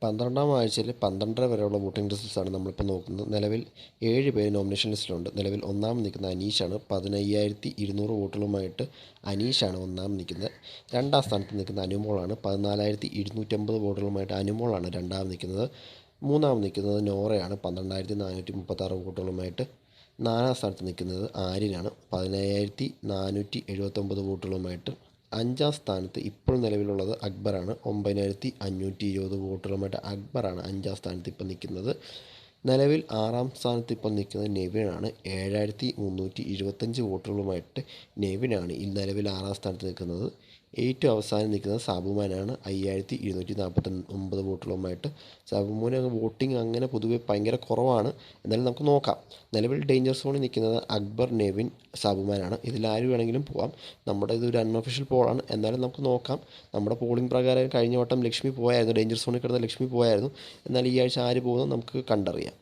12ാം ആഴ്ചയിൽ 12:30 വരെയുള്ള വോട്ടിംഗ് റിസൾട്ട്സാണ് നമ്മളിപ്പോൾ നോക്കുന്നത്. നിലവിൽ 7 പേര് നോമിനേഷൻ ലിസ്റ്റിലുണ്ട്. നിലവിൽ ഒന്നാമത് നിൽക്കുന്ന അനീഷാണ്. 15,200 വോട്ടുകളുമായിട്ട് അനീഷാണ് ഒന്നാമത് നിൽക്കുന്നത്. രണ്ടാം സ്ഥാനത്ത് നിൽക്കുന്ന അനുമോളാണ്. 14,250 വോട്ടുകളുമായിട്ട് അനുമോളാണ് രണ്ടാമത് നിൽക്കുന്നത്. മൂന്നാമത് നിൽക്കുന്നത് നോറയാണ്. 12,436 വോട്ടുകളുമായിട്ട്. നാലാം സ്ഥാനത്ത് നിൽക്കുന്നത് ആര്യനാണ്. 15,479 വോട്ടുകളുമായിട്ട്. അഞ്ചാം സ്ഥാനത്ത് ഇപ്പോൾ നിലവിലുള്ളത് അക്ബറാണ്. 9,520 വോട്ടുകളുമായിട്ട് അക്ബറാണ് അഞ്ചാം സ്ഥാനത്ത് ഇപ്പോൾ നിൽക്കുന്നത്. നിലവിൽ ആറാം സ്ഥാനത്ത് ഇപ്പോൾ നിൽക്കുന്നത് നെവിനാണ്. 7,325 വോട്ടുകളുമായിട്ട് നെവിനാണ് ഈ നിലവിൽ ആറാം സ്ഥാനത്ത് നിൽക്കുന്നത്. ഏറ്റവും അവസാനം നിൽക്കുന്നത് സാബുമാനാണ്. 5,249 വോട്ടുകളുമായിട്ട്. സാബുമാന് വോട്ടിംഗ് അങ്ങനെ പൊതുവെ ഭയങ്കര കുറവാണ്. എന്നാലും നമുക്ക് നോക്കാം. നിലവിൽ ഡേഞ്ചർ സോണിൽ നിൽക്കുന്നത് അക്ബർ, നെവിൻ, സാബുമാനാണ്. ഇതിൽ ആര് വേണമെങ്കിലും പോകാം. നമ്മുടെ ഇതൊരു അൺഒഫീഷ്യൽ പോളാണ്. എന്നാലും നമുക്ക് നോക്കാം. നമ്മുടെ പോളിംഗ് പ്രകാരം കഴിഞ്ഞ വട്ടം ലക്ഷ്മി പോയായിരുന്നു. ഡേഞ്ചർ സോണിൽ കിടന്ന ലക്ഷ്മി പോയായിരുന്നു. എന്നാൽ ഈ ആഴ്ച ആര് പോകുന്നത് നമുക്ക് കണ്ടറിയാം.